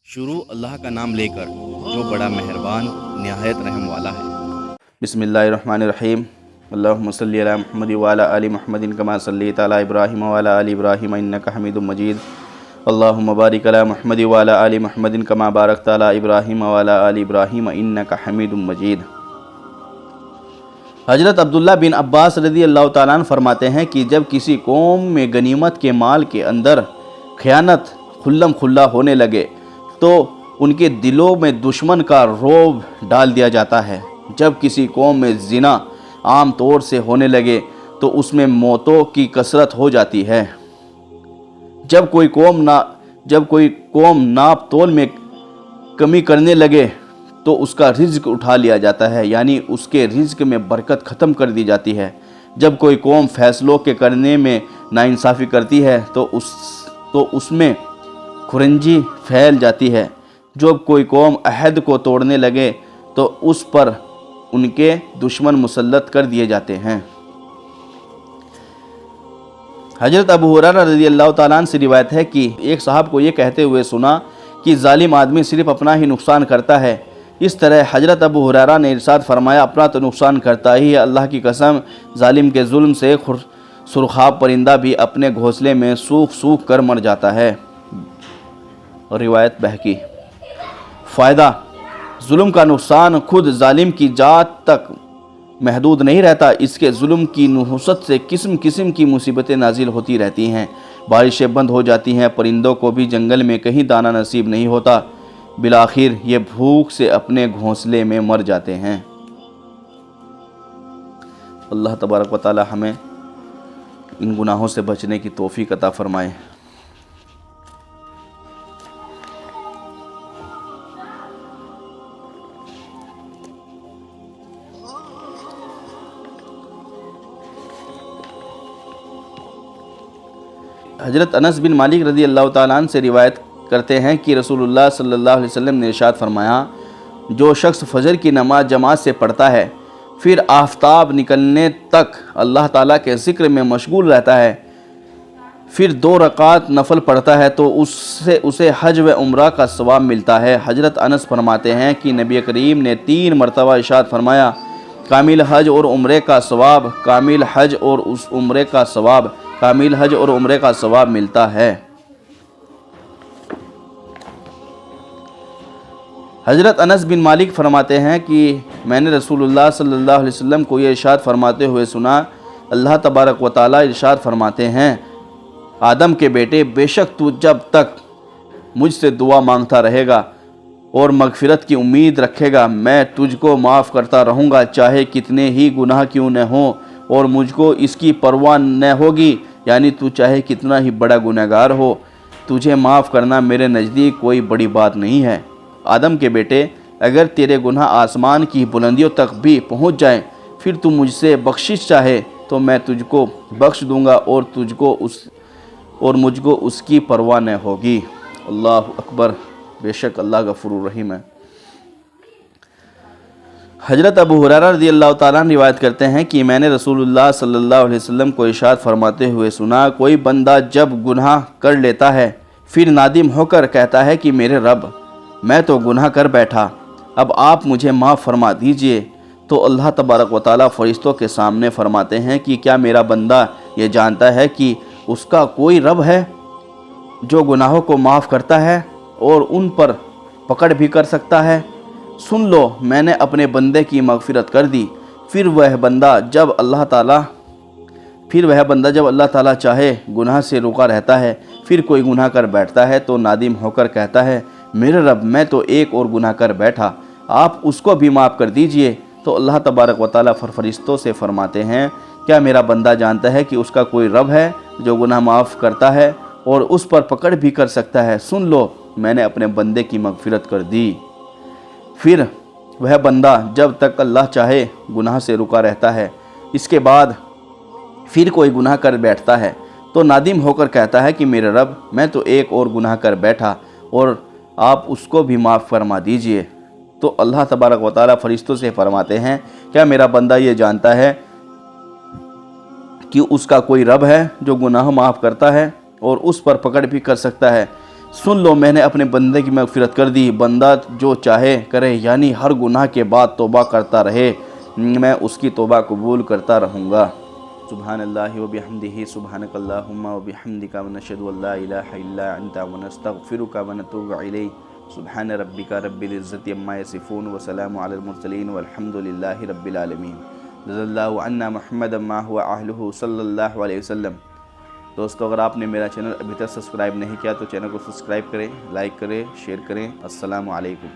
शुरू अल्लाह का नाम लेकर जो बड़ा मेहरबान निहायत रहम वाला है। बिस्मिल्लाहिर्रहमानिर्रहीम। अल्लाहुम्मा सल्लि अला मुहम्मद व अला आलि मुहम्मदिन कमा सल्लैता अला इब्राहीम व अला आलि इब्राहीम इन्नका हमीदुम मजीद। अल्लाहुम्मा बारिक अला मुहम्मद व अला आलि मुहम्मदिन कमा बारकता अला इब्राहीम व अला आलि इब्राहीम इन्नका हमीदुम मजीद। हज़रत अब्दुल्ला बिन अब्बास रज़ी अल्लाह तआला अन्हु फरमाते हैं कि जब किसी कौम में गनीमत के माल के अंदर खयानत खुल्लम खुल्ला होने लगे तो उनके दिलों में दुश्मन का रौब डाल दिया जाता है। जब किसी कौम में ज़िना आम तौर से होने लगे तो उसमें मौतों की कसरत हो जाती है। जब कोई कौम नाप तोल में कमी करने लगे तो उसका रिज्क उठा लिया जाता है, यानी उसके रिज्क में बरकत ख़त्म कर दी जाती है। जब कोई कौम फैसलों के करने में नाइंसाफ़ी करती है तो उसमें खुरंजी फैल जाती है। जब कोई कौम अहद को तोड़ने लगे तो उस पर उनके दुश्मन मुसल्लत कर दिए जाते हैं। हज़रत अबू हुरैरा रज़ी अल्लाह तआला अन्हु से रिवायत है कि एक साहब को ये कहते हुए सुना कि जालिम आदमी सिर्फ़ अपना ही नुकसान करता है। इस तरह हज़रत अबू हुरैरा ने इरशाद फरमाया, अपना तो नुकसान करता ही है, अल्लाह की कसम जालिम के जुल्म से सुरखाब परिंदा भी अपने घोंसले में सूख सूख कर मर जाता है। रिवायत बहकी। फ़ायदा, जुल्म का नुकसान खुद जालिम की जात तक महदूद नहीं रहता, इसके जुल्म की नुहसत से किस्म किस्म की मुसीबतें नाजिल होती रहती हैं। बारिशें बंद हो जाती हैं, परिंदों को भी जंगल में कहीं दाना नसीब नहीं होता, बिलाखिर ये भूख से अपने घोंसले में मर जाते हैं। अल्लाह तबारक व तआला हमें इन गुनाहों से बचने की तौफीक अता फरमाए। हज़रत अनस बिन मालिक रज़ी अल्लाह तआला अन्हु से रिवायत करते हैं कि रसूलुल्लाह सल्लल्लाहु अलैहि वसल्लम ने इरशाद फरमाया, जो शख्स फजर की नमाज जमात से पढ़ता है फिर आफताब निकलने तक अल्लाह ताला के ज़िक्र में मशगूल रहता है, फिर 2 रकात नफल पढ़ता है तो उसे हज व उम्रा का सवाब मिलता है। हज़रत अनस फरमाते हैं कि नबी करीम ने 3 मरतबा इरशाद फरमाया, कामिल हज और उम्रे का सवाब, कामिल हज और उस उम्रे का सवाब, कामिल हज और उम्रे का सवाब मिलता है। हज़रत अनस बिन मालिक फरमाते हैं कि मैंने रसूलुल्लाह सल्लल्लाहु अलैहि वसल्लम को ये इरशाद फरमाते हुए सुना, अल्लाह तबारक व तआला इरशाद फरमाते हैं, आदम के बेटे, बेशक तू जब तक मुझसे दुआ मांगता रहेगा और मगफ़िरत की उम्मीद रखेगा मैं तुझको माफ़ करता रहूँगा, चाहे कितने ही गुनाह क्यों न हों, और मुझको इसकी परवाह न होगी, यानी तू चाहे कितना ही बड़ा गुनहगार हो, तुझे माफ़ करना मेरे नज़दीक कोई बड़ी बात नहीं है। आदम के बेटे, अगर तेरे गुनाह आसमान की बुलंदियों तक भी पहुँच जाएं, फिर तू मुझसे बख्शिश चाहे तो मैं तुझको बख्श दूँगा और मुझको उसकी परवाह न होगी। अल्लाह अकबर, बेशक अल्लाह गफूरुर रहीम है। हज़रत अबू हुरैरा रज़ी अल्लाह तआला अन्हु रिवायत करते हैं कि मैंने रसूलुल्लाह सल्लल्लाहु अलैहि वसल्लम को इरशाद फरमाते हुए सुना, कोई बंदा जब गुनाह कर लेता है फिर नादिम होकर कहता है कि मेरे रब, मैं तो गुनाह कर बैठा, अब आप मुझे माफ़ फरमा दीजिए, तो अल्लाह तबारक व तआला फ़रिश्तों के सामने फरमाते हैं कि क्या मेरा बंदा ये जानता है कि उसका कोई रब है जो गुनाहों को माफ़ करता है और उन पर पकड़ भी कर सकता है। सुन लो, मैंने अपने बंदे की मगफ़िरत कर दी। फिर वह बंदा जब अल्लाह ताला चाहे गुनाह से रुका रहता है, फिर कोई गुनाह कर बैठता है तो नादिम होकर कहता है, मेरे रब, मैं तो एक और गुनाह कर बैठा, आप उसको भी माफ़ कर दीजिए। तो अल्लाह तबारक व तआला फरिश्तों से फरमाते हैं, क्या मेरा बंदा जानता है कि उसका कोई रब है जो गुनाह माफ़ करता है और उस पर पकड़ भी कर सकता है। सुन लो, मैंने अपने बंदे की मगफ़िरत कर दी। फिर वह बंदा जब तक अल्लाह चाहे गुनाह से रुका रहता है, इसके बाद फिर कोई गुनाह कर बैठता है तो नादिम होकर कहता है कि मेरे रब, मैं तो एक और गुनाह कर बैठा और आप उसको भी माफ़ फरमा दीजिए। तो अल्लाह तबारक व तआला फरिश्तों से फरमाते हैं, क्या मेरा बंदा ये जानता है कि उसका कोई रब है जो गुनाह माफ़ करता है और उस पर पकड़ भी कर सकता है। सुन लो मैंने अपने बंदे की मगफिरत कर दी, बंदा जो चाहे करे, यानी हर गुनाह के बाद तौबा करता रहे, मैं उसकी तौबा कबूल करता रहूँगा। सुब्हानल्लाहि व बिहम्दिही सुब्हानकल्लाहुम्मा व बिहम्दिका व नशहदु अल्ला इलाहा इल्ला अंता व नस्तगफिरुका व नतूबु इलैक। सुब्हान रब्बिका रब्बिल इज़्ज़ति अम्मा यसिफून व सलामुन अलल मुरसलीन वल्हम्दुलिल्लाहि रब्बिल आलमीन। जज़ल्लाहु अन्ना मुहम्मदन मा हुवा अहलुहु सल्लल्लाहु अलैहि वसल्लम। दोस्तों, अगर आपने मेरा चैनल अभी तक सब्सक्राइब नहीं किया तो चैनल को सब्सक्राइब करें, लाइक करें, शेयर करें। अस्सलामु अलैकुम।